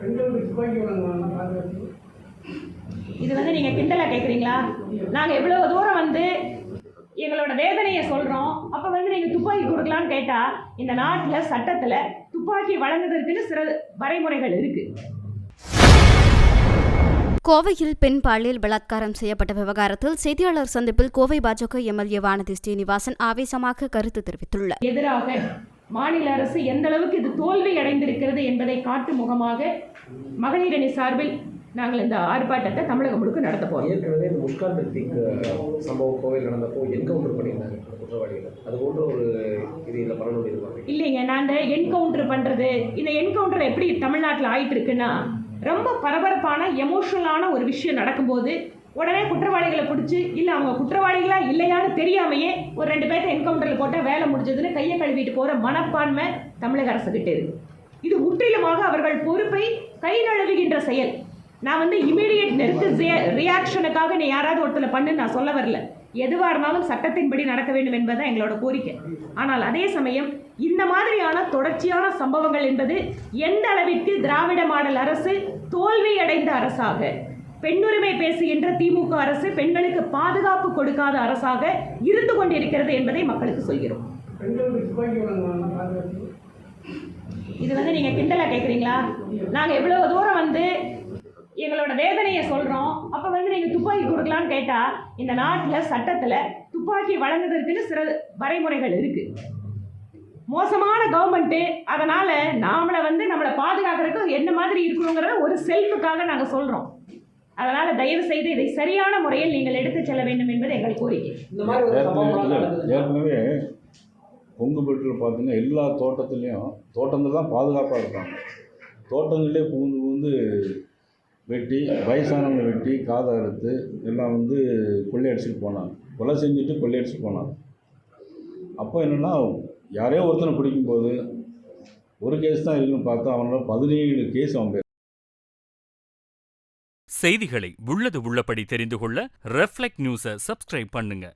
இது வந்து நீங்கள் கிண்டலாக கேட்குறீங்களா? நாங்கள் எவ்வளோ தூரம் வந்து எங்களோட வேதனையை சொல்கிறோம். அப்போ வந்து நீங்கள் துப்பாக்கி கொடுக்கலான்னு கேட்டால் இந்த நாட்டில் சட்டத்தில் துப்பாக்கி வழங்குவதற்குன்னு சில வரைமுறைகள் இருக்குது. கோவையில் பெண் பாலியல் பலாத்காரம் செய்யப்பட்ட விவகாரத்தில் செய்தியாளர் சந்திப்பில் கோவை பாஜக எம்எல்ஏ வானதி ஸ்ரீனிவாசன் ஆவேசமாக கருத்து தெரிவித்துள்ளார். எதிராக மாநில அரசு எந்த அளவுக்கு இது தோல்வி அடைந்திருக்கிறது என்பதை காட்டும் முகமாக மகளிர் அணி சார்பில் நாங்கள் இந்த ஆர்ப்பாட்டத்தை தமிழகம் முழுக்க நடத்த போகிறோம். ஏற்கனவே இந்த முஸ்கான் ரித்திக் சம்பவம் கோவையில் நடந்தப்போ என்கவுண்டர் பண்ணியிருந்தாங்க குற்றவாளிகள். அது போன்ற ஒரு இது இல்லை பண்ணணும் இருப்பாங்க. இல்லைங்க, நான் இந்த என்கவுண்டர் பண்ணுறது, இந்த என்கவுண்டர் எப்படி தமிழ்நாட்டில் ஆயிட்டு இருக்குன்னா, ரொம்ப பரபரப்பான எமோஷனலான ஒரு விஷயம் நடக்கும்போது உடனே குற்றவாளிகளை பிடிச்சி இல்லை அவங்க குற்றவாளிகளா இல்லையான்னு தெரியாமையே ஒரு 2 பேர்த்த என்கவுண்டரில் போட்டால் வேலை முடிஞ்சதுன்னு கையை கழுவிட்டு போகிற மனப்பான்மை தமிழக அரசுகிட்ட இருக்கு. இது முற்றிலுமாக அவர்கள் பொறுப்பை கை நழுவுகின்ற செயல். நான் வந்து இமீடியட் நெருக்க ரியாக்ஷனுக்காக நீ யாராவது ஒருத்தர் பண்ணு நான் சொல்ல வரல. எதுவாக இருந்தாலும் சட்டத்தின்படி நடக்க வேண்டும் என்பதுதான் எங்களோட கோரிக்கை. ஆனால் அதே சமயம் இந்த மாதிரியான தொடர்ச்சியான சம்பவங்கள் என்பது எந்த அளவிற்கு திராவிட மாடல் அரசு தோல்வி அடைந்த அரசாக, பெண்ணுரிமை பேசுகின்ற திமுக அரசு பெண்களுக்கு பாதுகாப்பு கொடுக்காத அரசாக இருந்து கொண்டிருக்கிறது என்பதை மக்களுக்கு சொல்கிறோம். இது வந்து நீங்கள் கிண்டலாக கேட்குறீங்களா? நாங்கள் எவ்வளோ தூரம் வந்து எங்களோட வேதனையை சொல்கிறோம். அப்போ வந்து நீங்கள் துப்பாக்கி கொடுக்கலான்னு கேட்டால் இந்த நாட்டில் சட்டத்தில் துப்பாக்கி வழங்குவதற்குன்னு சில வரைமுறைகள் இருக்குது. மோசமான கவர்மெண்ட்டு, அதனால் நம்மளை பாதுகாக்கிறதுக்கு என்ன மாதிரி இருக்கணுங்கிறத ஒரு செல்ஃபுக்காக நாங்கள் சொல்கிறோம். அதனால் தயவு செய்து இதை சரியான முறையில் நீங்கள் எடுத்து செல்ல வேண்டும் என்பது எங்கள் கோரிக்கை. ஏற்கனவே கொங்குபெட்டில் பார்த்தீங்கன்னா எல்லா தோட்டங்கள் தான் பாதுகாப்பாக இருக்காங்க. தோட்டங்களே புகுந்து வெட்டி வயசானவங்க வெட்டி காதை அறுத்து எல்லாம் வந்து கொள்ளையடிச்சிட்டு போனாங்க. கொலை செஞ்சுட்டு கொள்ளையடிச்சிட்டு போனாங்க. அப்போ என்னென்னா யாரையோ ஒருத்தனை பிடிக்கும்போது ஒரு கேஸ் தான் இருக்குன்னு பார்த்தா அவனோட 17 கேஸ் அவன் பேர். செய்திகளை உள்ளது உள்ளபடி தெரிந்து கொள்ள ரெஃப்ளெக்ட் நியூஸை சப்ஸ்கிரைப் பண்ணுங்க.